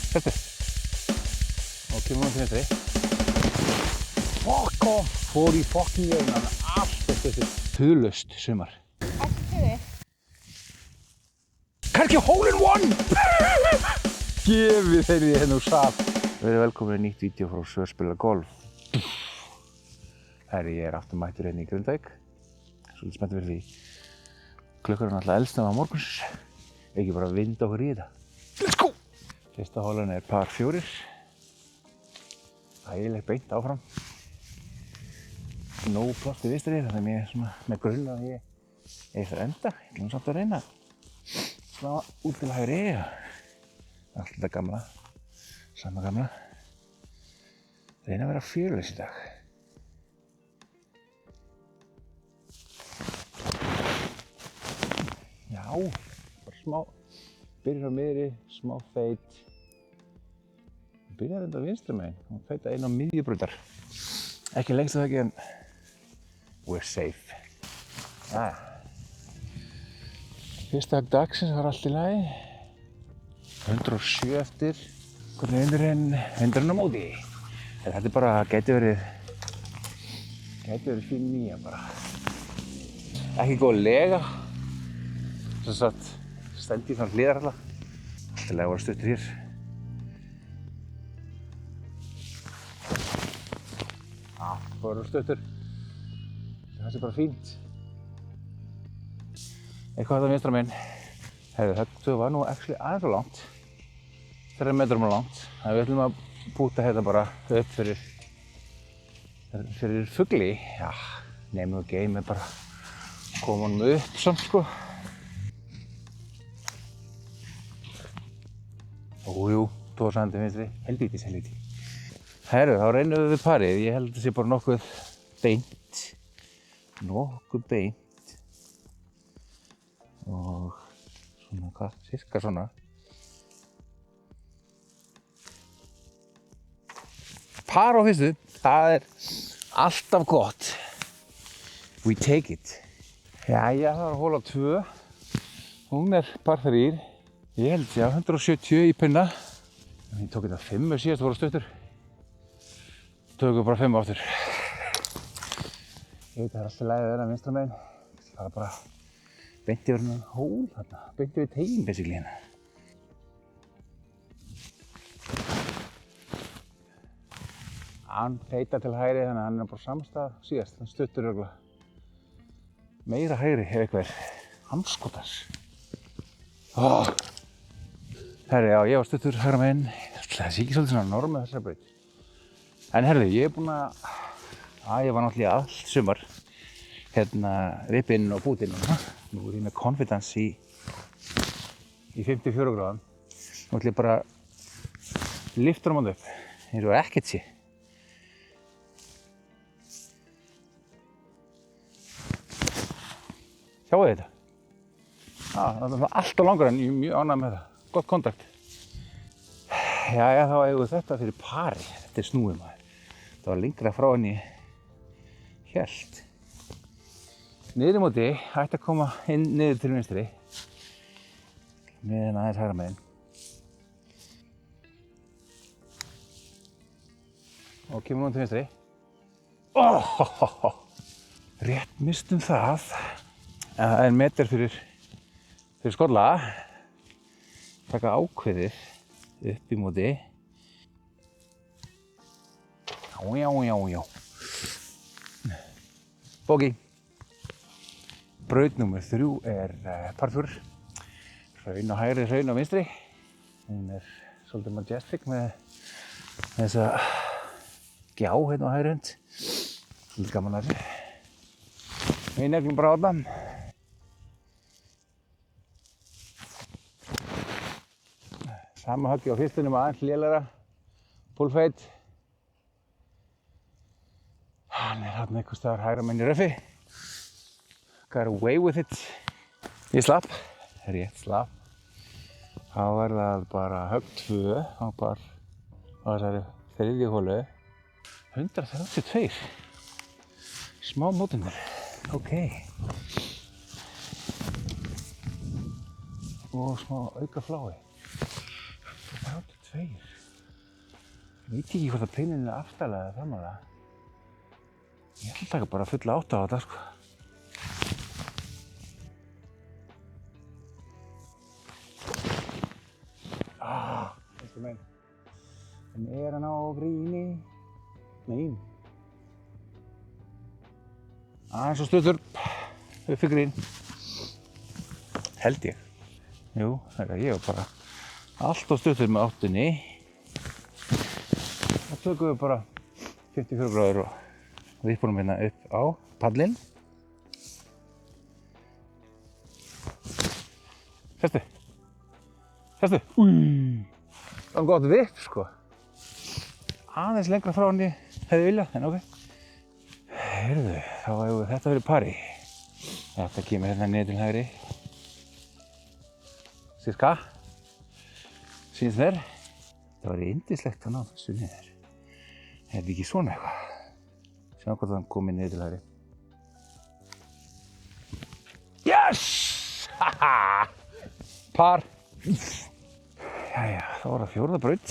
Sértu. Og kemur hún til vinstri. Fuck off! Fór í fucking veginn, allt eftir þuðlaust sumar. Ekki tuði. Kannski hole in one! Gefið þeirri hérna úr sal. Verið velkomin í nýtt vídeo frá Svörspila Golf. Herri, ég aftur mættur hérna í Grindavík. Svolítið spenntur fyrir því. Klukkan er náttúrulega eldsnemma morguns. Ekki bara vinda okkur í þetta. Let's go! Fyrsta holan er par 4. Ægileg beint áfram. Nóg pláss til vinstri, þannig að ég er svona með grunn að ég þarf enda. Ég ætlum samt að reyna slá út til hægri. Allt þetta gamla, sama gamla. Reyna að vera fearless í dag. Já, bara smá, byrjar á miðri, smá feit. Byrjar þetta vinstri megin og feita inn á miðjubrautar. Ekki lengst af það ekki en we're safe. Fyrsta dag dagsins var allt í lagi. 107 eftir. Hvernig vindurinn á móti. Þetta er bara, gæti verið fín nýja bara. Ekki góð lega. Sem sagt, stendi í þann hliðar alltaf. Allt í lagi voru stuttur hér. Það voru stuttur. Það sé bara fínt. Eitthvað þetta vinstra megin. Heyrðu, þetta var nú actually aðeins og langt. 3 metrum og langt. Þannig við ætlum að púta þetta bara upp fyrir fugli. Já, nefnum og geimi bara koma honum upp samt sko. Ójú, 2 cm vinstri. Helvítis. Heyrðu, þá reynum við parið. Ég held að þetta sé bara nokkuð beint. Og svona hvað, cirka svona. Par á fyrstu, það er alltaf gott. We take it. Jæja, það var hola 2. Hún er par 3. Ég held ég 170 í pinna. Ég tók þetta 5 síðast, voru stuttur. Tökum bara 5 aftur. Ég veit það er alltaf lægið að vera vinstra megin. Það er bara beint yfir hennan hól þarna. Beint yfir teginn basically hérna. Hann feitar til hægri þannig að hann er bara samstað síðast. Hann stuttur örugglega. Meira hægri ef eitthvað er. Andskotans. Herri, já, ég var stuttur hægra megin. Það sé ekki svolítið svona norm með þessari braut. En herðu, ég er búinn að ég var náttúrulega allt sumar hérna ripinn og bútinn og nú er ég með confidence í 54 gráðum. Nú ætlum ég bara lyfta hann upp eins og ekkert sé. Sjáu þið þetta? Það er alltaf langar en ég er mjög ánægður með það. Gott kontakt. Jæja, þá eigum við þetta fyrir pari. Þetta er snúið maður. Það var lengra frá henni hélt. Niður í móti ætti að koma inn niður til vinstri. Með henni aðeins hægra megin. Og kemur hún til vinstri. Rétt mistum það. En það er meter fyrir skolla. Taka ákveðið upp í móti. Já. Bogey. Braut númer 3 er par 4. Hraun á hægri, hraun á vinstri. Hún er svolítið majestic með þessa gjá hérna á hægri hönd. Svolítið gaman að þessu. Við neglum bara á þetta. Sama höggi á fyrstunum aðeins lélegra. Full fade. Hann er hérna einhvers staðar hægra megin í röffi. Got away with it. Ég slapp. Rétt slapp. Þá er það bara högg 2 á þessari 3. holu. 132. Smá mótundur. Ok. Og smá auka flái. tveir. Ég veit ekki hvort að pinnin er aftalega eða framalega. Ég ætla að taka bara fulla 8 á þetta, sko. Veistu megin. En er hann á gríni? Nei. Aðeins og stuttur. Uppi grín. Held ég. Jú, ég var bara allt og stuttur með 8-unni. Það tökum við bara 54 gráður og vippum hérna upp á pallinn. Sestu. Sestu. Új. Það var gott vipp, sko. Aðeins lengra frá henni hefði viljað, en ok. Heyrðu, þá hefur þetta verið pari. Þetta kemur hérna niður til hægri. Cirka. Sýnst þér. Það var yndislegt að ná þessu niður. Er þetta ekki svona eitthvað? Sjáum hvort hann komið niður til hægri. Yes! Haha! Par. Jæja, þá var það 4. braut.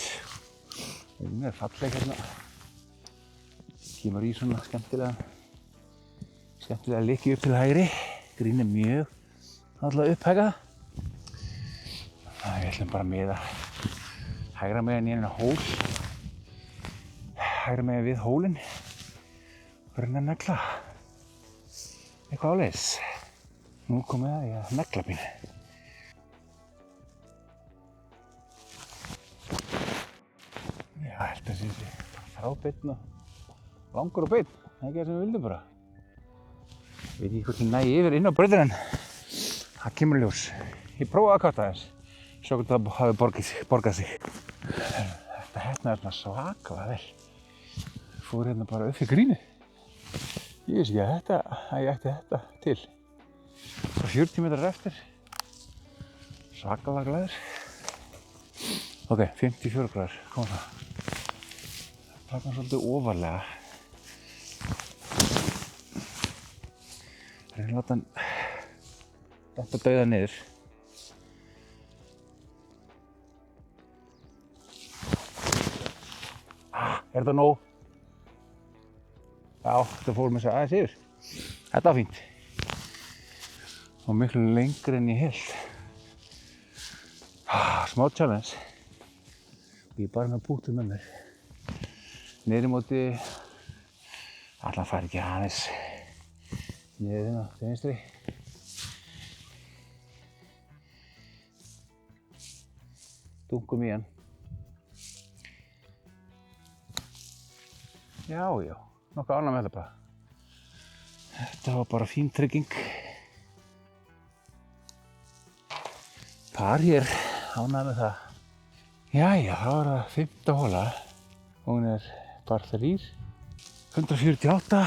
Hún er falleg hérna. Kemur í svona skemmtilega liki upp til hægri. Grín er mjög alltaf upphækað. Við ætlum bara að miða hægra megin í einu hól. Hægra megin við hólinn. Og reyna að negla eitthvað áleiðis. Nú komið það í að negla pínu. Já, þetta sé þrábeinn og langur og beinn. Það er ekki það sem við vildum bara. Ég veit ekki hvort ég næ yfir inn á brautina en það kemur ljós. Ég prófaði að katta þess. Sjá hvort það hafi borgað sig. Þetta heppnaði svona svakalega vel. Fór hérna bara upp í grínið. Ég vissi ekki að ég ætti þetta til. Svo 40 metrar eftir. Svakalega glæður. Ok, 54 gráður, koma það. Taka hann svolítið ofarlega. Reyna að láta hann detta dauða niður. Er þetta nóg? Já, þetta fór með þess aðeins yfir. Þetta var fínt. Og miklu lengri en ég held. Smá challenge. Ég er bara með bútið með mér. Niður í móti. Allan fari ekki aðeins. Niður hérna til vinstri. Dungum í hann. Já, nokkuð ánægð með þetta bara. Þetta var bara fín trygging. Par hér, ánægð með það. Jæja, þá er það 5. hola. Hún er par 3. 148.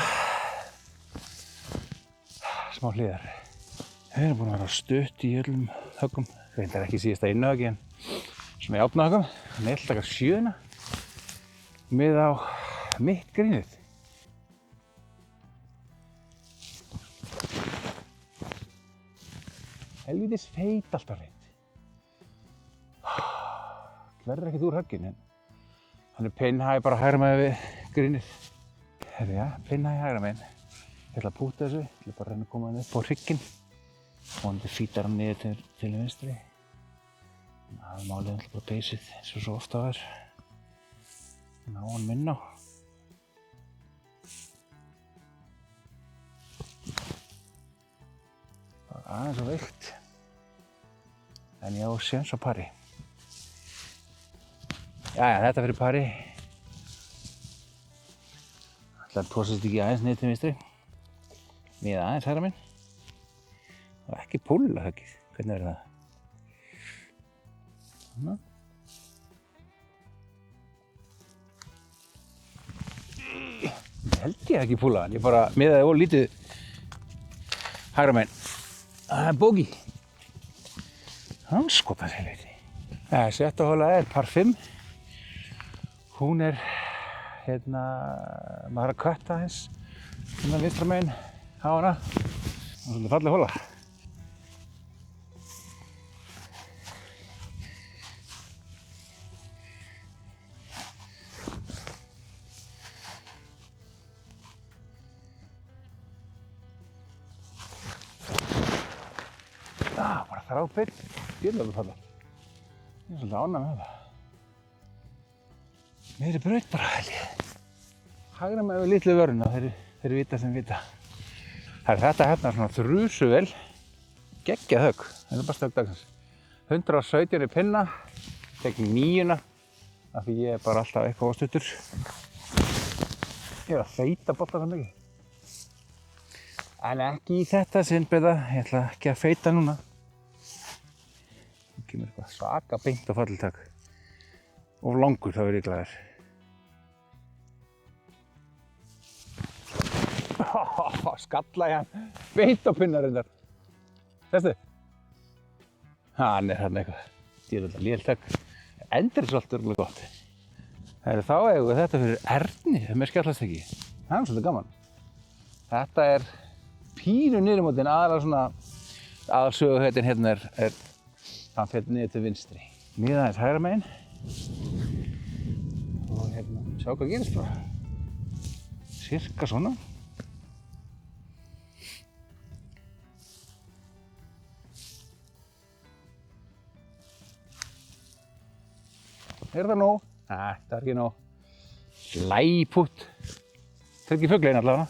Smá hliðar. Við erum búin að vera stutt í öllum höggum. Reyndar ekki síðasta innhöggi en svona í átnahöggum. Þannig ég ætla að taka 7. Mið á mitt grínið. Helvítis feit alltaf hreint. Verður ekkert úr höggin en hann er pinnhæ bara hægra megin við grínið. Herri, ja, pinnhæ hægra megin. Ég ætla að púta þessu. Ég ætla bara að reyna að koma hann upp á hrygginn. Vonandi fítar hann niður til vinstri. Það er málið alltaf bara beysið eins og svo ofta var. Ná hann minna á. Aðeins og veikt. En ég á séns á pari. Jæja, þetta fyrir pari. Ætla að tósast ekki aðeins niður til vinstri. Miða aðeins hægra megin. Og ekki púlla höggið. Hvernig verður það? Svona. Ég held ég ekki púlla hann. Ég bara miðaði of lítið hægra megin. Það er bógi. Andskotans helvíti. Sjötta hola er par 5. Hún er, maður þarf að kötta aðeins. Hérna vinstra megin á hana. Það er svolítið falleg hola. þráðbeinn. Djöfull falla. Ég svolítið ánægður með það. Meiri braut bara, held ég. Hægra með litlu vöruna, þeir vita sem vita. Þetta hérna svona þrjusuvél. Geggjað högg. Þetta bara stögg dagsins. 117 pinna. Tek 9. Af því ég bara alltaf eitthvað stuttur. Ég að feita bolta það mikið. En ekki í þetta sinn, Beta. Ég ætla ekki að feita núna. Það kemur eitthvað svaka beint á falltak. Of langur, þá verð ég glaður. Skalla í hann. Beint á pinna reyndar. Þessu? Hann hérna eitthvað. Djöfull lélt högg. Endursvolt er alveg gott. Þá eigum við þetta fyrir Erni, ef mér skjallast ekki. Það er svolítið gaman. Þetta er pínu niður í mótin, aðalega svona aðalsöguhautin hérna hann fer niður til vinstri. Miða aðeins hægra megin. Og hérna, sjá hvað gerist bara. Sirka svona. Er það nóg? Nei, það er ekki nóg. Slæpútt. Það er ekki fuglein allavega.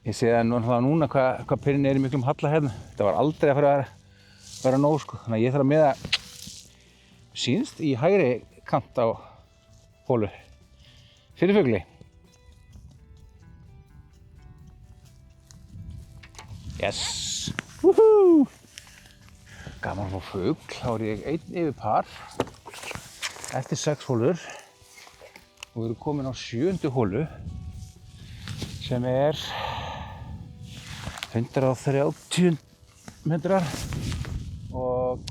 Ég sé það núna hvað pinnin er í miklum halla hérna. Þetta var aldrei að fara að vera nóg sko. Þannig að ég þarf að miða síðast í hægri kant á hólu. Fyrir fugli. Yes! Woohoo! Gaman að fá fugl. Þá er ég einn yfir par. Eftir 6 hólur og við erum komin á 7. hólu sem er 130 metrar og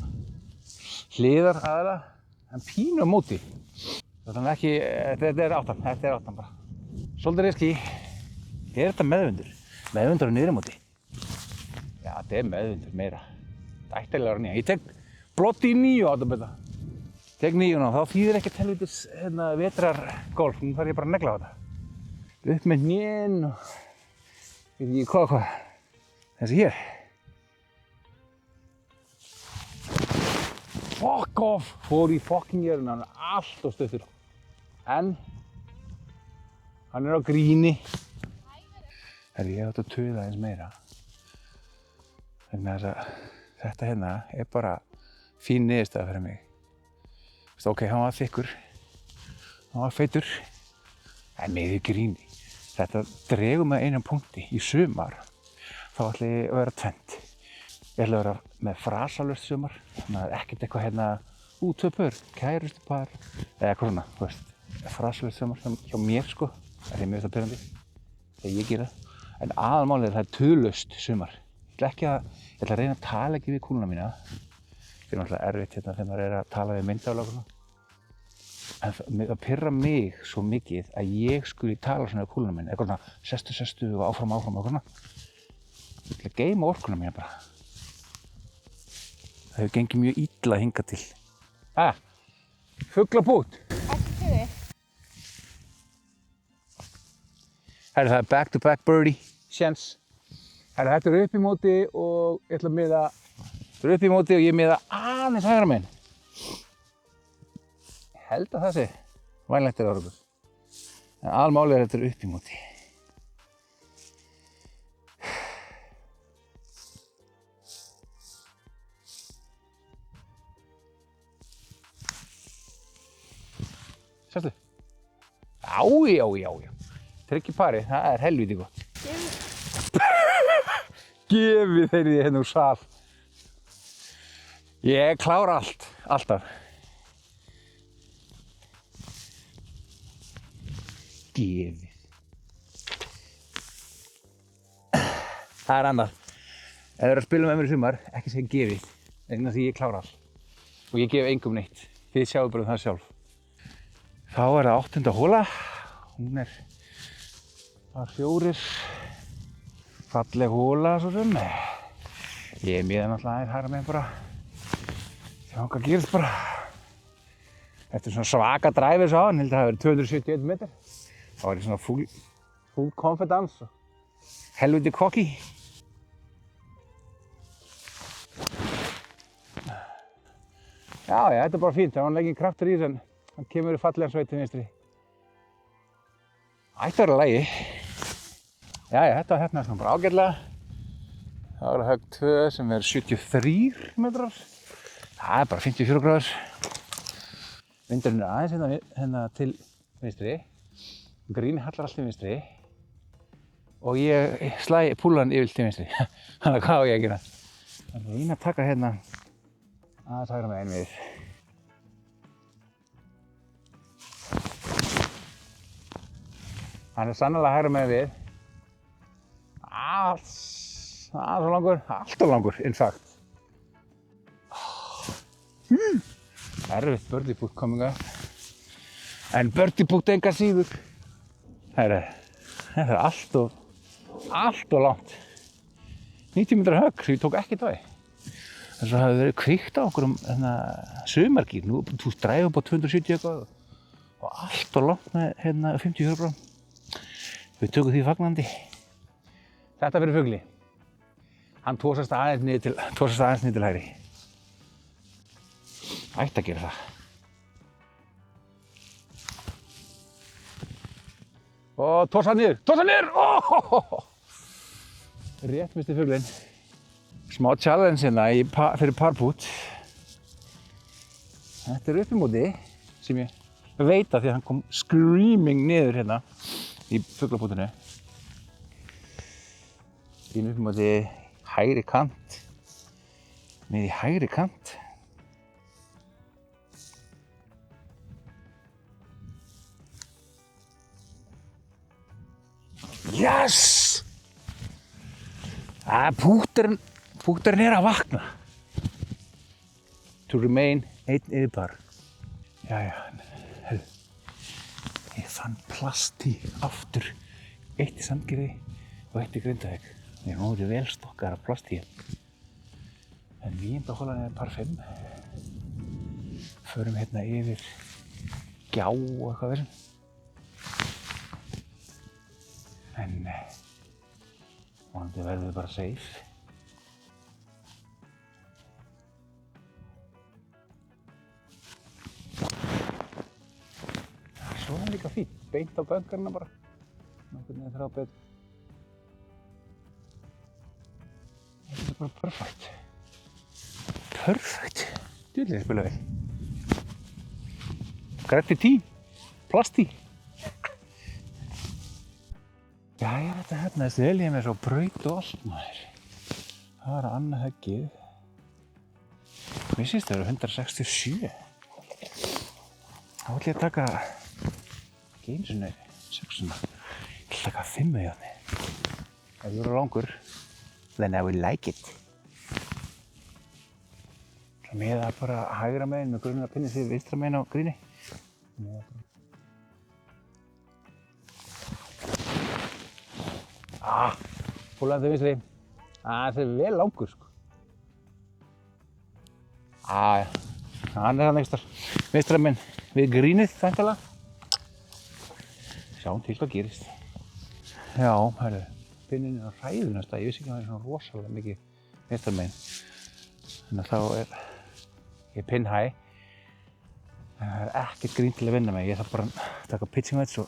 hliðar aðalega en pínu á móti. Þannig ekki, þetta er áttan bara. Svolítið riski. Er þetta meðvindur? Meðvindur á niðri móti? Já, þetta er meðvindur meira. Þetta ætti eiginlega að vera 9. Ég tek blotti í 9 á þetta beta. Tek 9 þá þýðir ekkert helvítis vetrargólf, nú þarf ég bara að negla á þetta. Upp með hnén og veit ekki hvað. Þessi hér. Fuck off! Fór í fucking jörðina, hann er allt of stuttur. En hann er á gríni. Ég átt að tuða eins meira. Þannig að þetta hérna er bara fín niðurstaða fyrir mig. Ok, hann var þykkur, hann var feitur, en með í gríni. Þetta dregur með einum punkti í sumar, þá ætla ég að vera tvennt. Ég ætla að vera með frasalöst sumar, þannig að ekkert eitthvað hérna útöpur, kærustupar, eða eitthvað svona, þú veist. Frasalöst sumar hjá mér sko, það er mjög það byrjandi, þegar ég gera. En aðalmálið það er töðlaust sumar. Ég ætla að reyna að tala ekki við kúluna mína. Það er náttúrulega erfitt hérna þegar maður er að tala við myndavél og svona. En það pirrar mig svo mikið að ég skuli tala svona við kúluna mína. Eitthvað svona sestu og áfram og svona. Ég ætla að geyma orkuna mína bara. Það hefur gengið mjög illa hingað til. Fuglapút. Ekki tuði. Það er back to back birdie, séns. Þetta er upp í móti og ég ætla að miða. Þetta er upp í móti og ég miða aðeins hægra megin. Ég held að það sé vænlegt árangur. En aðalmálið er að þetta er upp í móti. Sérstu? Já. Tryggja pari, það er helviti gott. Gefið þeir því hérna úr sal. Ég klára allt, alltaf. Gefið. Það er annað. Ef þið eru að spila með mér í sumar, ekki segja gefið. Vegna því ég klára allt. Og ég gef engum neitt. Þið sjáu bara það sjálf. Þá er það 8. hóla. Hún er par 4. Falleg hóla svo sem. Ég er miðan alltaf aðeins hægra megin bara. Sjá hvað gerist bara. Eftir svona svaka dræfis á hann, held að það hafi verið 271 metrar. Þá var ég svona full confidence og helviti cocky. Já, þetta er bara fínt. Það var engin kraftur í þessu en hann kemur í fallegan sveit til vinstri. Ætti að vera lagi. Jæja, þetta hefnaðist nú bara ágætlega. Það var högg 2 sem er 73 metrar. Það er bara 54 gráður. Vindurinn er aðeins hérna til vinstri. Grínið hallar allt til vinstri. Og ég slæ púlan yfir til vinstri. Þannig að hvað á ég að gera? Þannig að reyna að taka hérna aðeins hægra megin við. Hann er sannarlega hægra megin við. Alltof langur, in fact. Erfitt birdie putt coming up. En birdie putt engan síður. Þetta er allt of langt. 90 metrar högg sem ég tók ekkert á því. Þess að það hefði verið kveikt á okkur sumargír. Nú þú dræfum upp á 270 eitthvað og allt of langt með 50 grám. Við tökum því fagnandi. Þetta fyrir fugli. Hann tósast aðeins niður til hægri. Ætti að gera það. Og tósa niður! Oh! Rétt misti fuglinn. Smá challenge hérna fyrir parpút. Þetta er upp í móti sem ég veit að því að hann kom screaming niður hérna í fuglapútinu. Þín upp í móti hægri kant. Niður í hægri kant. Yes! Pútturinn er að vakna. To remain 1 yfirpar. Jæja, ég fann plast í aftur. 1 í Sandgerði og 1 í Grindavík. Ég er nógu vel stokkaðar af plast í. En 9. holan er par 5. Förum hérna yfir gjá og eitthvað þessum. En vonandi verður bara safe. Svo er líka fínt, beint á bönkarna bara. Nákvæmlega þrábeit. Þetta er bara perfect. Perfect. Djúlega spila vel. Grætti tí, plasti. Jæja, þetta hefnaðist vel, ég með svo braut og allt maður. Það var annað höggið. Mér sýnst það eru 167. Þá ætla ég að taka, ekki einu sinni, 6. Ég ætla að taka 5 í hann. Ef þú eru langur, then I will like it. Það með að bara hægra megin með grunna pinni því vinstra megin á gríni. Púlan til vinstri. Það er vel langur sko. Hann er hann einhvers staðar. Vinstra megin við grínið væntanlega. Sjáum til hvað gerist. Já, herru, pinninn er á hræðunasta. Ég vissi ekki að það er svona rosalega mikið vinstra megin. Þannig að þá er ég pinn hæ. En það er ekkert grín til að vinna með. Ég þarf bara að taka pitching wedge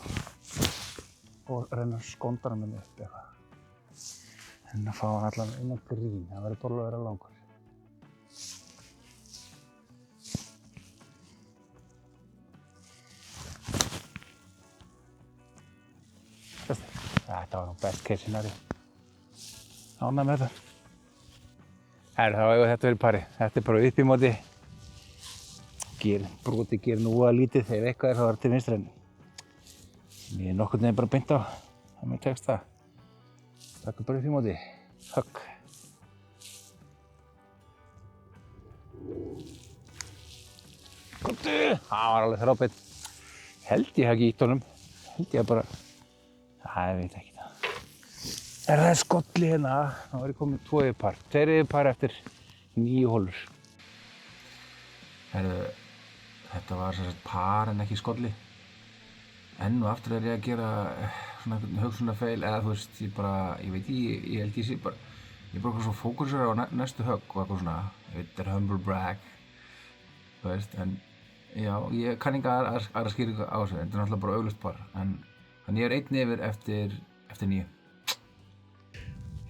og reyna að skondra hann upp eitthvað. En að fá hann allan inn á grín, það verður bara að vera langur. Þetta var nú best case scenario. Ánægður með þetta. Þá hefur þetta verið pari. Þetta er bara upp í móti. Broti gerir nú að lítið, ef eitthvað er þá er til vinstri en ég er nokkurn veginn bara beint á. Það mér tekst það. Taka bara upp í móti. Högg. Komdu! Það var alveg þrábeit. Held ég hafi ekki ítt honum. Held ég bara... Það veit ekki það. Það er skolli hérna. Þá er ég komið 2 yfirpar. 2 yfirpar eftir 9 holur. Þetta var sem sagt par en ekki skolli. Enn og aftur er ég að gera svona hugsunarfeil eða þú veist, ég veit ég held ég sé bara ég er bara svo fókusur á næstu högg og eitthvað svona, þetta er humble brag þú veist, en já, ég kann ekki aðra skýringu á þessu, þetta er náttúrulega bara augljóst par, en ég er einn yfir eftir 9.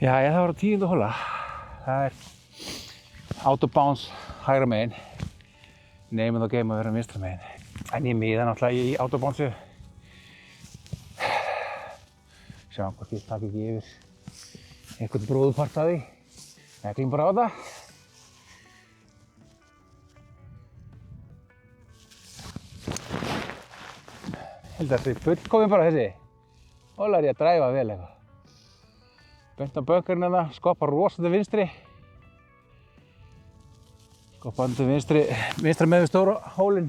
Já, það var á 10. hóla. Það er out of bounds hægra megin, neymið og geima að vera vinstra megin. En ég miða náttúrulega í out of boundsu. Sjáum hvort ég takk ekki yfir einhvern bróðupart af því. Neglum bara á það. Held að þetta er fullkominn bara þessi. Og lær ég að dræfa vel eitthvað. Beint á bönkurinn hérna, skoppa rosa til vinstri. Skoppa til vinstra með við stóra hólinn.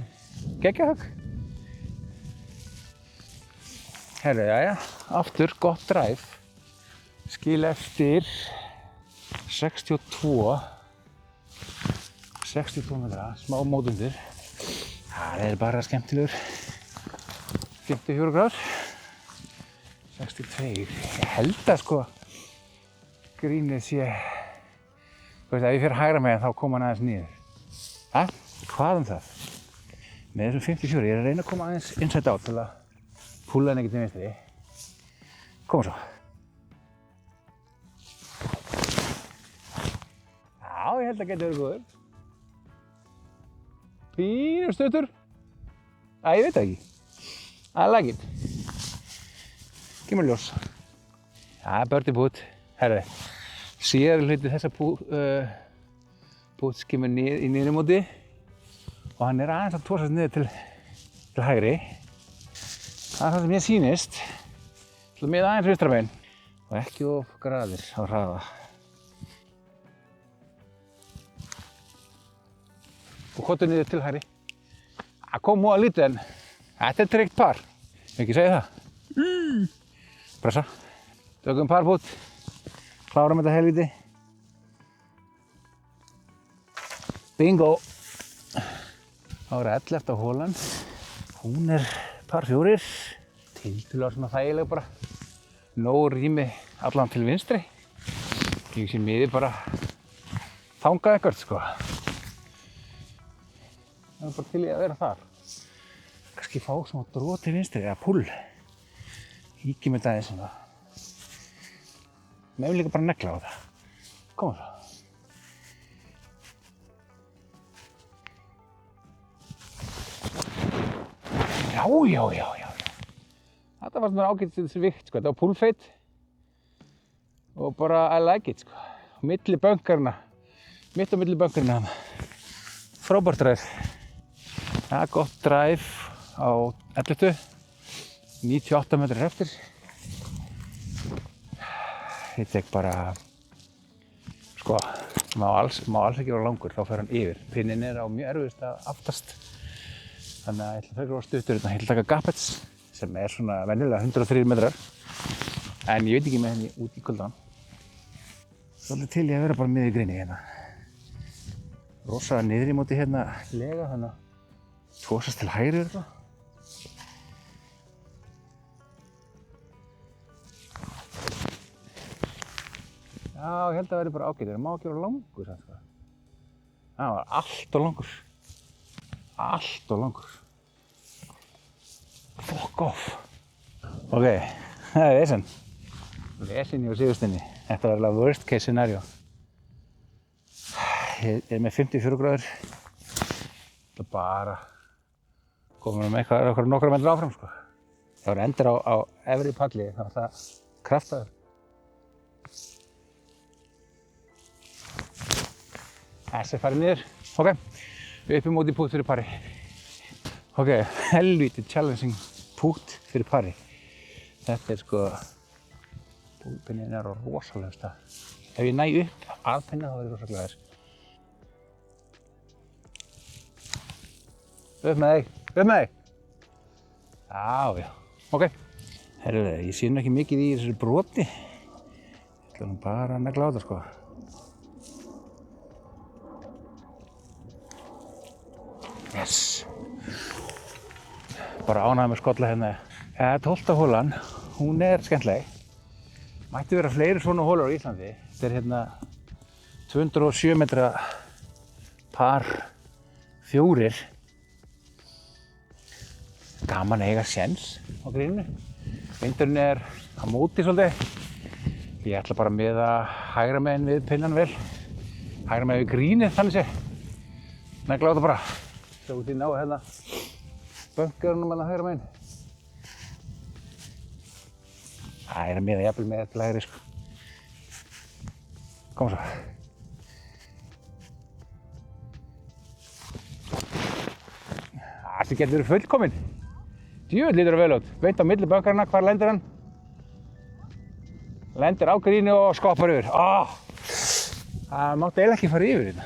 Geggjahögg. Herru, jæja, aftur gott dræf. Skil eftir 62 metra, smá mótundir. Það er bara skemmtilegur 54 gráður. 62, ég held að sko grínið sé, þú veist, ef ég fer hægra megin þá koma hann aðeins niður. Hvað það? Með þessum 54, ég er að reyna að koma aðeins inside out til að púla hann ekkert til vinstri. Koma svo. Já, ég held að geta verið góður. Pínu stuttur. Ég veit það ekki. I like it. Kemur ljós. Birdie putt. Herri, síðari hluti þessa putts kemur í niðri móti og hann er aðeins að tósast niður til hægri. Það er það sem ég sýnist. Til að miða aðeins vinstra megin og ekki of graðir á hraða. Og kottu niður til hægri. Það kom múa lítið en þetta er tryggt par. Ekki segja það. Pressa. Tökum parputt. Klárum þetta helviti. Bingo. Þá er 11. hólan. Hún er par 4. Tiltölulega svona þægileg bara. Nóg rými allan til vinstri. Ég sé miði bara þangað ekkert sko. Það er bara til í að vera þar. Kannski fá smá dró til vinstri eða pull. Íkjum þetta aðeins svona. Við hefum líka bara negla á það. Koma svo. Já. Þetta var svona ágætis vikt sko. Þetta var pullfeit. Og bara I like it sko. Milli bönkarna. Mitt á milli bönkarna hann. Frábært dræf. Það er gott dræf á 11. 98 metrar eftir. Ég tek bara, sko, má alls ekki vera langur, þá fer hann yfir. Pinninn er á mjög erfiðust að aftast. Þannig að ég ætla frekar að vera stuttur hérna. Ég ætla að taka gappets, sem er svona venjulega 103 metrar. En ég veit ekki með henni út í kuldann. Svolítið til ég að vera bara miður í gríni hérna. Rosa niður í móti hérna lega, þannig að tósast til hægri þetta. Já, ég held að það verði bara ágætt. Það má ekki vera langur samt sko. Það var allt of langur. Allt of langur. Fuck off. Ok, það er vesen. Vesenni og Sigursteini. Þetta var alveg worst case scenario. Ég er með 54 gráður. Það er bara komin eitthvað nokkra metrar áfram sko. Það var endur á efri palli, það var það kraftaður. Þessi er farið niður. Ok, upp í móti putt fyrir pari. Ok, helvítið challenging putt fyrir pari. Þetta er sko, búlpinnin er á rosalegum stað. Ef ég næ upp að pinna þá er ég rosa glaður. Upp með þig, upp með þig. Já, ok. Herru, ég sé nú ekki mikið í þessu broti. Ég ætla nú bara að negla á þetta sko. Yes. Bara ánægður með skolla hérna. 12. hólan, hún er skemmtileg. Mætti vera fleiri svona hólur á Íslandi. Þetta er hérna 207 metra par 4. Gaman að eiga séns á gríninu. Vindurinn á móti svolítið. Ég ætla bara með að hægra meginn við pinnan vel. Hægra meginn við grínið þannig sé. Negla á þetta bara. Sjá út í ná hérna. Bönkurunum hérna hægra meginn. Það með að jafnvel með til hægri sko. Koma svo. Þetta getur verið fullkominn. Djöfull lítur það vel út. Beint á milli bönkarana, hvar lendir hann? Lendir á grínu og skoppar yfir. Það mátti eiginlega ekki fara yfir hérna.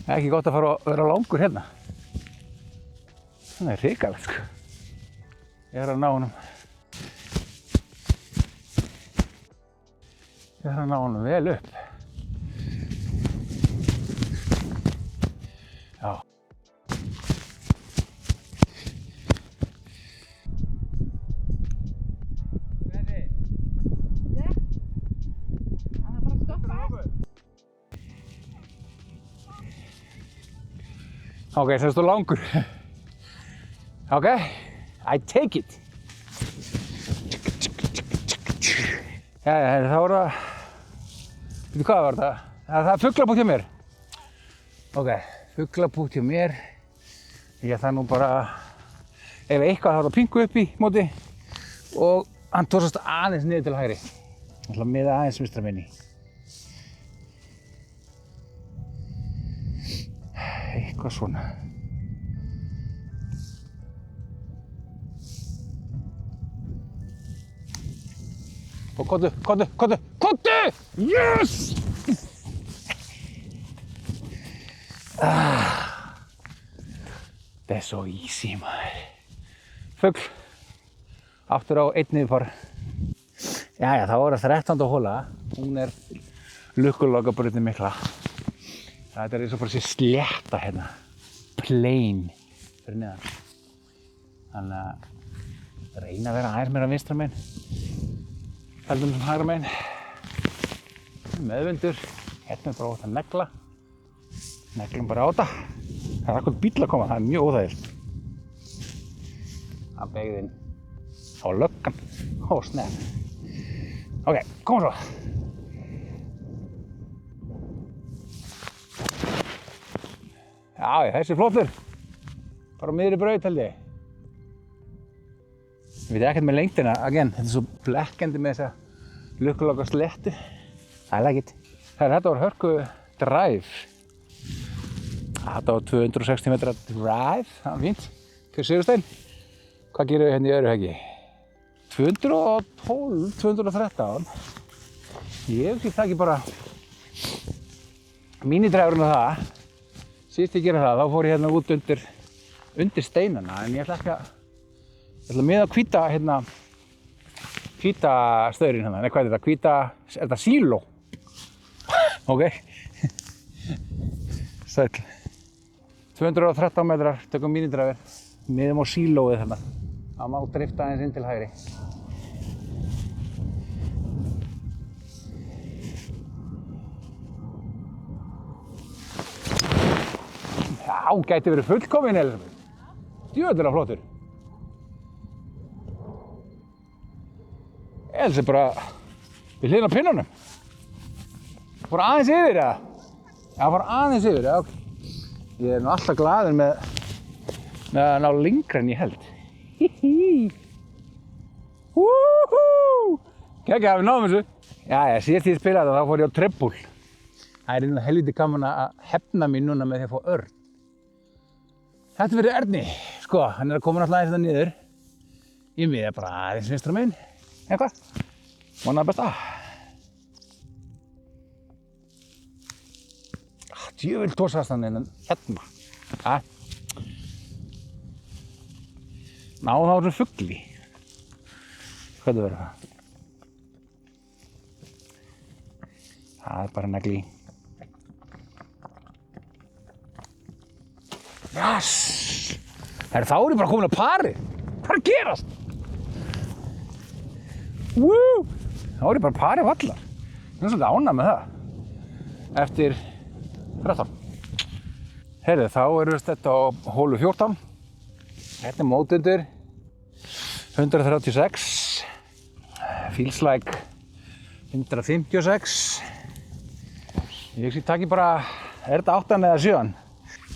Það ekki gott að fara að vera langur hérna. Það hrikalegt sko. Ég að ná honum. Ég að ná honum vel upp. Já. Ok, það stóð langur. Ok, I take it. Jæja, þá var það... Veitu hvað var það? Það er fuglabút hjá mér. Ok, fuglabút hjá mér. Ég þarf nú bara... Ef eitthvað þá er það pingu upp í móti. Og hann tórsast aðeins niður til hægri. Ég ætla að miða aðeins vinstra minni. Eitthvað svona. Og komdu! Yes! Það er svo easy maður. Fugl. Aftur á einn niðurfar. Jæja, þá er það 13. hola. Hún er lukkulokabrautin mikla. Þetta er eins og bara þessi slétta hérna. Plain fyrir neðan. Þannig að reyna að vera aðeins meira vinstra megin. Heldum sem hægra megin. Meðvindur. Hérna er bara ótt að negla. Neglum bara á þetta. Það er akkur bíll að koma, það er mjög óþægilegt. Það beygði inn á löggan. Ó, snef. Ok, koma svo. Já, þessi er flottur. Bara á miðri braut held ég. Ég veit ekkert með lengdina, again, þetta er svo blekkjandi með þessa lukkuloka sléttu. I like it. Þetta var hörku drive. Þetta var 260 metra drive, það var fínt. Fyrir Sigurstein. Hvað gerum við hérna í öðru heggi? 212, 213. Ég það ekki bara mínidræfurinn á það. Síðast ég gera það, þá fór ég hérna út undir steinana, en ég ætla ekki að miða að hvíta staurinn hérna. Nei, hvað er þetta? Er þetta síló? Ok. Sæll. 213 metrar, tökum mínidræfur. Miðum á sílóið hérna. Það má drifta aðeins inn til hægri. Já, gæti verið fullkominn, Elisabeth. Djöfull flottur. Elisabeth bara við hliðina á pinnunum. Fór aðeins yfir, eða? Já, fór aðeins yfir, já. Ég er nú alltaf glaður með að ná lengra en ég held. Wúhú! Kekja, við náðum þessu. Jæja, síðast ég spilaði þá fór ég á trebbúl. Það er einhvern helviti gaman að hefna mín núna með því að fá örn. Þetta verður Erni, sko, hann er að koma náttúrulega aðeins þetta niður. Ég miða bara aðeins vinstra megin, eitthvað. Vona það besta. Djöfull tórsast hann hérna. Náðu þá þessu fugli. Hvað verður það? Það er bara negli. Yes! Þá er ég bara komin á parið. Hvað er að gerast? Woo! Þá er ég bara parið af allar. Ég svolítið ánægð með það. Eftir 13. Heyrðu, þá þetta á hólu 14. Þetta mótundur. 136. Feels like 156. Ég taki bara, þetta 8 eða 7?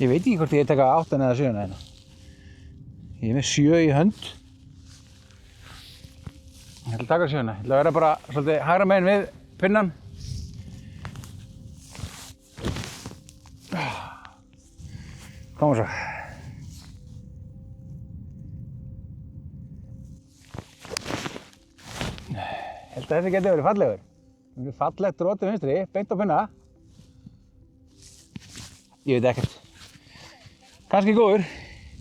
Ég veit ekki hvort ég taka 8 eða 7 hérna. Ég með 7 í hönd. Ég ætla að taka 7. Ég ætla að vera bara svolítið hægra megin við pinnan. Koma svo. Ég held að þessi geti verið fallegur. Það er fallegt rót vinstri, beint á pinna. Ég veit ekkert. Kannski góður.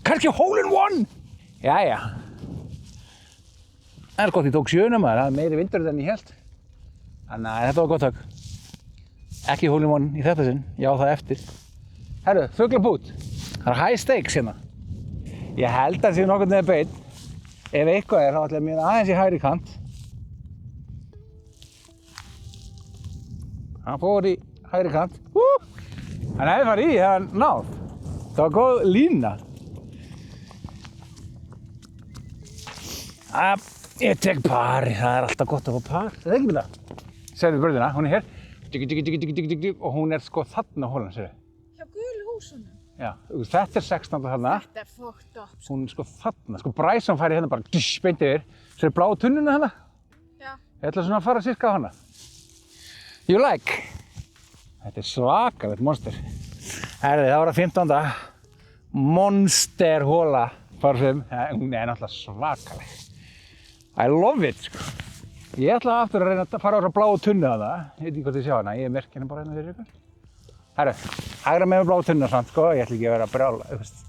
Kannski hole in one! Jæja. Það er gott ég tók 7 maður, það er meiri vindur en ég hélt. Þannig að þetta var gott högg. Ekki hole in one í þetta sinn, ég á það eftir. Herru, fuglabút. Það er high stakes hérna. Ég held að það sé nokkurn veginn beinn. Ef eitthvað þá ætla ég mér aðeins í hægri kant. Hann fór í hægri kant. Hann hefði farið í, það var náð. Það var góð lína. Ég tek par, það er alltaf gott að fá par. Það er ekki með það. Sérðu börðina, hún er hér. Og hún er sko þarna hólan, sérðu. Hjá gulu húsunum? Já, þetta er 16 þarna. Þetta er fucked up. Hún er sko þarna, sko Bryson færi hérna bara beint yfir. Sérðu bláu tunnuna hérna? Já. Ég ætla svona að fara sirka á hana. You like? Þetta er svakalegt monster. Herði, það var að 15. Monster hóla parfum. Hún er náttúrulega svakaleg. I love it, sko. Ég ætla aftur að reyna að fara á þessa bláu tunnu þarna. Ég veit ekki hvort þið sjá hana, ég er merkina bara hérna fyrir ykkur. Herru, hægra með bláu tunnu samt, sko. Ég ætla ekki að vera að brjála, þú veist. Ég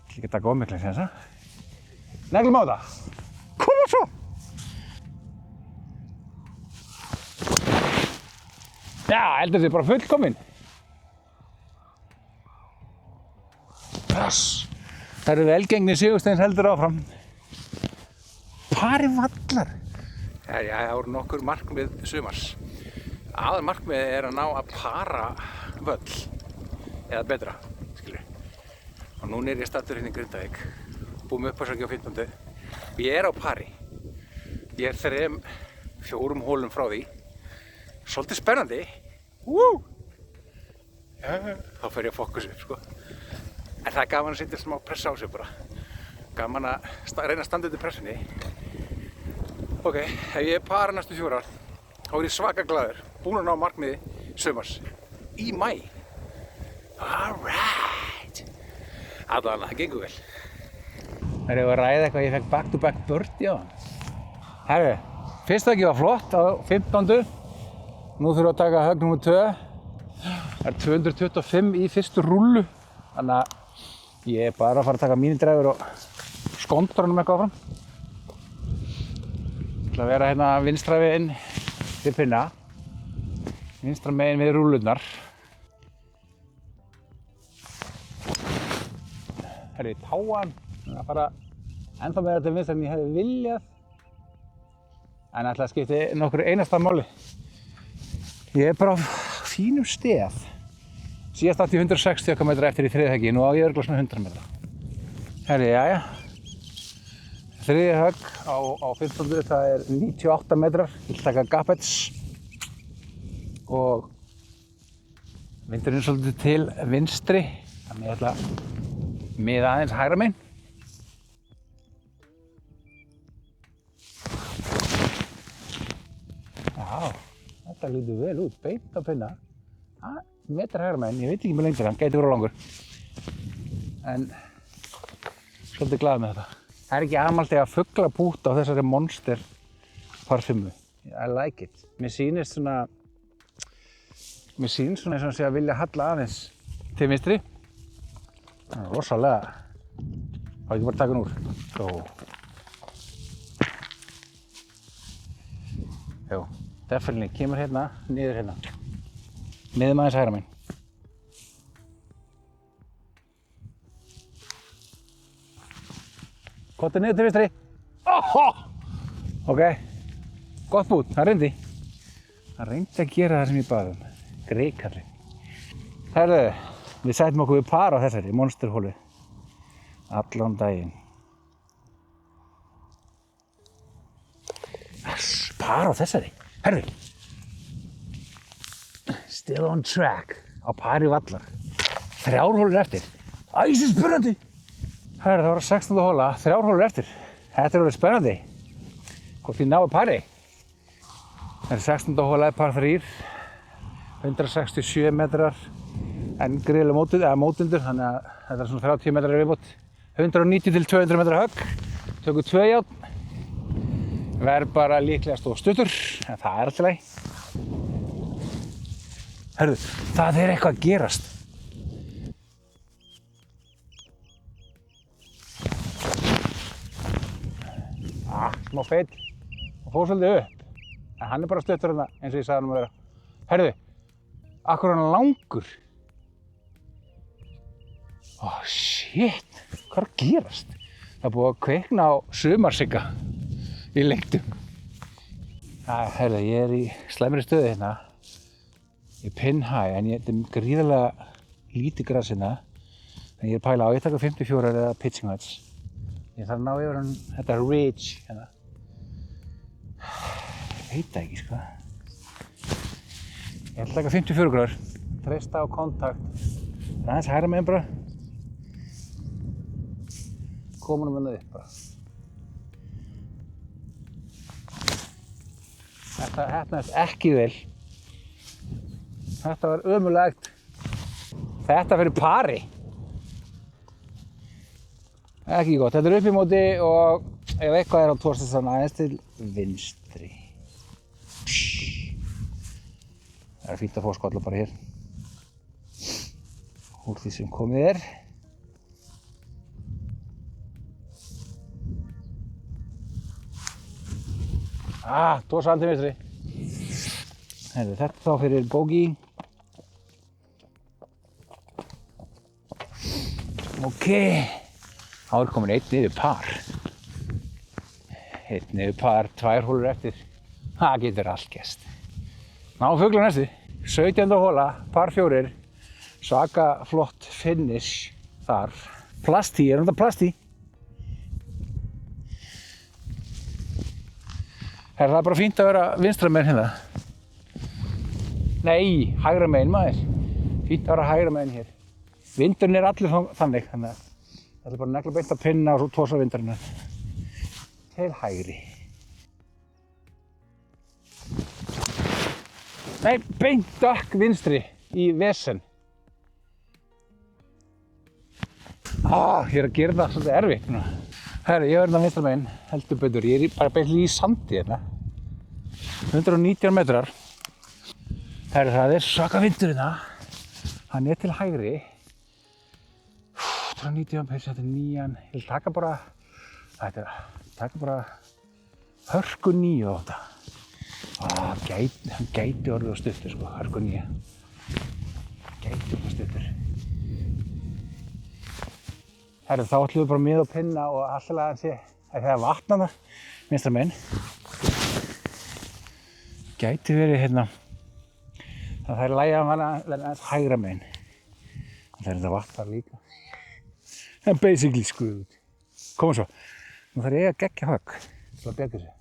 ætla ekki að taka ómiklega sem þessa. Neglum á það. Koma svo! Já, heldur þið bara fullkomin. Pass. Það eru velgengni Sigursteins heldur áfram. Pari vallar. Já, það voru nokkur markmið sumars. Aðal markmið er að ná að para völl. Eða betra, skilur. Og núna er ég staddur hérna í Grindavík. Búið með uppáðsækja á 15. Og ég er á pari. Ég er 3-4 hólum frá því. Svolítið spennandi. Þá fer ég að fókusa upp, sko. En það er gaman að setja smá pressa á sig bara. Gaman að reyna að standa undir pressunni. Ok, ef ég para næstu 4 ár, þá er ég svaka glaður. Búinn að ná markmiði sumars. Í maí. Alright. Allavega, það gengur vel. Það er að ræða eitthvað, ég fekk back-to-back birdie á hann. Herru, fyrsta ekki var flott á 15. Nú þurfum við að taka högg nr. 2. Það er 225 í fyrstu rúllu. Þannig að ég er bara að fara að taka mínidræfur og skondranum eitthvað áfram. Ég ætla að vera hérna vinstra megin við pinna. Vinstra megin við rúllurnar. Herri, táan. Það fara ennþá meira til vinstra en ég hefði viljað. En ætla að skipti nokkur einasta máli. Ég er bara á fínum stef. Síðast átti ég 160 km eftir í þriðja höggi, nú á ég örugglega svona 100 metra. Herri, jæja. Þriðja högg á 15. Það er 98 metrar. Ég ætla að taka gappets. Og vindurinn er svolítið til vinstri. Þannig ég ætla að miða aðeins hægra megin. Já, þetta lítur vel út. Beint á pinna. Metrar hægra megin, ég veit ekki með lengdina, hann gæti verið langur. En svolítið glaður með þetta. Það er ekki amaldi að fuglabút á þessari monster parfymu. I like it. Mér sýnist svona eins og hann sé að vilja halla aðeins til vinstri. Það er rosalega. Þá ekki bara að taka hann úr. Jú, definitely. Kemur hérna, niður hérna. Miðum aðeins hægra megin. Kottu niður til vinstri. Ok, gott bút, það reyndi. Hann reyndi að gera það sem ég bað Greikallinn. Herðu, við sætum okkur við par á þessari monsterhólu. Allan daginn. Par á þessari. Herðu. Still on track. Á pari vallar. 3 hólur eftir. Æsis spennandi. Herðu, það var 16. hóla. 3 hólur eftir. Þetta alveg spennandi. Hvort ég náðu pari. Það 16. hóla par 3. 167 metrar. En grill mótundur, þannig að þetta svona 30 metrar viðbót. 190 til 200 metrar högg. Tökum 2 járn. Verð bara líklegast og stuttur, en það alltaf leið. Hörðu, það eitthvað að gerast. Smá feill. Og fór svolítið upp. En hann bara stuttur hérna, eins og ég sagði hann að vera. Hörðu, akkur hann langur. Shit, hvað að gerast? Það búið að kveikna á sumarsigga í lengdum. Herðu, ég í slæmri stöðu hérna. Ég pin high, en þetta gríðarlega lítið gras hérna. En ég pæla á, ég taka 54 eða pitching wedge. Ég þarf að ná yfir hann, þetta ridge hérna. Ég veit það ekki, sko. Ég ætla að taka 54 gráður. Treysta á kontakt. Það aðeins hægra meginn bara. Komunum henni upp bara. Þetta heppnaðist ekki vel. Þetta var ömurlegt. Þetta fyrir pari. Ekki gott. Þetta upp í móti og ef eitthvað á tórstessan aðeins til vinstri. Það fínt að fá skolla bara hér. Úr því sem komið 2 centimetri. Þetta þá fyrir bogey. Ok. Þá komin 1 niður par. 1 niður par, 2 hólur eftir. Það getur allt gerst. Ná fuglar næstu. 17. hóla, par 4. Svaka flott finish þar. Plastí, þetta plastí? Það bara fínt að vera vinstra megin hérna. Nei, hægra megin maður. Fínt að vera hægra megin hér. Vindurinn allir þannig, þannig að það bara að negla beint að pinna og svo tósa vindurinn til hægri. Nei, beint dökk vinstri í vesen. Ég að gera það svolítið erfitt núna. Herri, ég hérna vinstra megin, heldur betur. Ég bara beint í sandi hérna. 119 metrar. Herri, það svaka vindur hérna. Hann til hægri. 119, þetta 9. Ég vil taka bara, hörku 9 á þetta. Hann gæti orðið á stuttur, sko, hörku 9. Gæti orðið á stuttur. Herri, þá ætlum við bara mið og pinna og alltaf að það vatna það, vinstra megin. Gæti verið hérna, það er lægi að vera aðeins hægra megin. Það þetta vatn þar líka. Það basically skuð út. Koma svo, nú þarf ég að geggja högg til að bjarga þessu.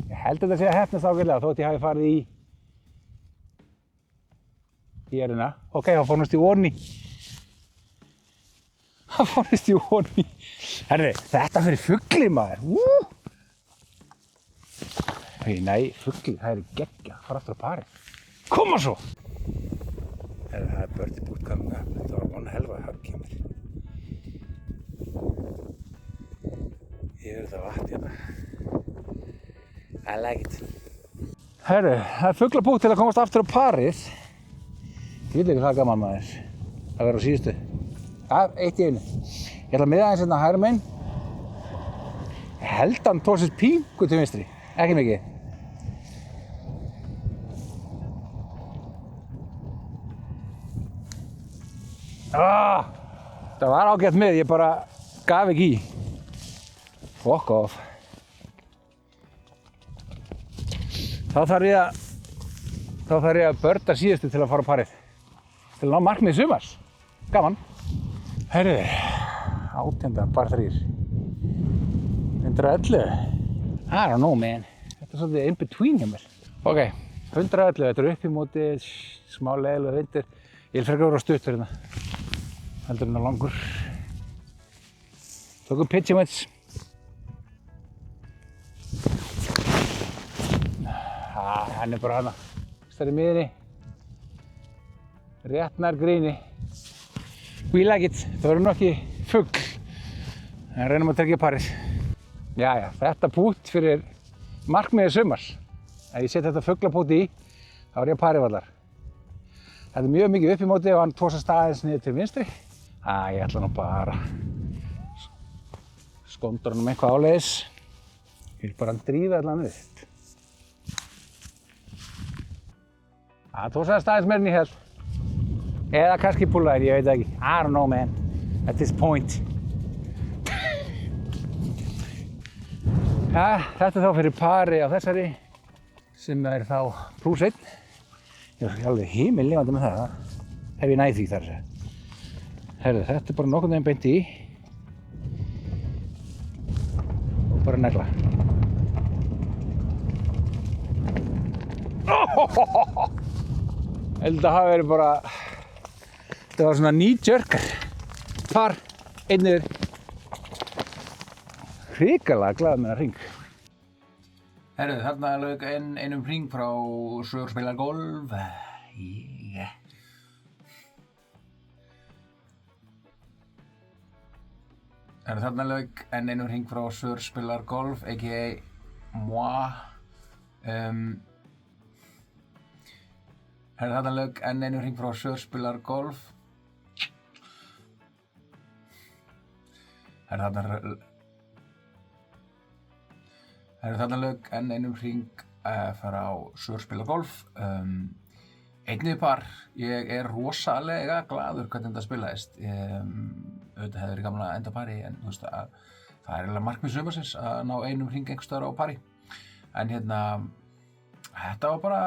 Ég held að þetta sé að heppnast ágætlega þótt ég hafi farið í hérna. Ok, þá fórnast í onni. Herri, þetta fyrir fugli maður. Nei, fugli, það geggja. Fara aftur á parið. Koma svo! Herri, það birdie boot coming up. Þetta var one hell of a hug hjá mér. Ég þetta vatn hérna. I like it. Herri, það fuglabútt til að komast aftur á parið. Ég veit ekki það gaman maður. Það verður á síðustu. Eitt í einu. Ég ætla að miða aðeins hérna hægra megin. Ég held hann tósist píngu til vinstri. Ekki mikið. Það var ágætt mið, ég bara gaf ekki í. Fuck off. Þá þarf ég að börda síðustu til að fara á parið. Til að ná markmið sumars. Gaman. Heyrðu, 18. par 3. 111. I don't know, man. Þetta er svolítið in between hjá mér. Ok, 111. Þetta er upp í móti, smá leiðilega vindur. Ég vil frekar vera stutt fyrir hérna. Heldur hérna langur. Tökum pitching-wedge. Hann er bara hana. Það er í miðinni. Rétt nær gríni. We like it. Það verður nú ekki fugl. En reynum að tryggja parið. Jæja, þetta pút fyrir markmiðið sumars. Ef ég set þetta fuglapút í, þá er ég parivallar. Þetta er mjög mikið upp í móti og hann tósast aðeins niður til vinstri. Ég ætla nú bara skondra honum eitthvað áleiðis. Ég vil bara drífa allan upp. Það tósast aðeins meira en ég held. Eða kannski púlaðir, ég veit ekki. I don't know, man. At this point. Þetta er þá fyrir pari á þessari sem er þá +1. Ég er alveg himinlifandi með það. Hef ég næð því þar að segja. Herðu, þetta er bara nokkurn veginn beint í. Og bara negla. Þetta hafi verið bara, þetta var svona knee-jerk par, einniður. Hrikalega glaður með það hring. Herru, þarna lauk einum hring frá Sögur spilar golf. Yeah. Herru, þarna lauk einum hring frá Sögur spilar golf, a.k.a. moi. Herru, þarna lauk einum hring frá Sögur spilar golf. Herru, þarna lauk einum hring frá Sögur spilar golf. Einnig par. Ég er rosalega glaður hvernig þetta spilaðist. Auðvitað hefði verið gaman að enda pari, en þú veist að það er eiginlega markmið sumarsins að ná einum hring einhvers staðar á pari. En hérna, þetta var bara,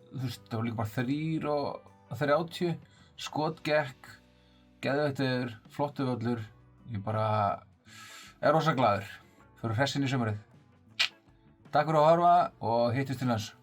þú veist, það var líka bara 3:30, skot gekk, geðveitur, flottur völlur. Ég bara er rosa glaður fyrir hressin í sumarið. Takk fyrir að horfa og hittist til næst.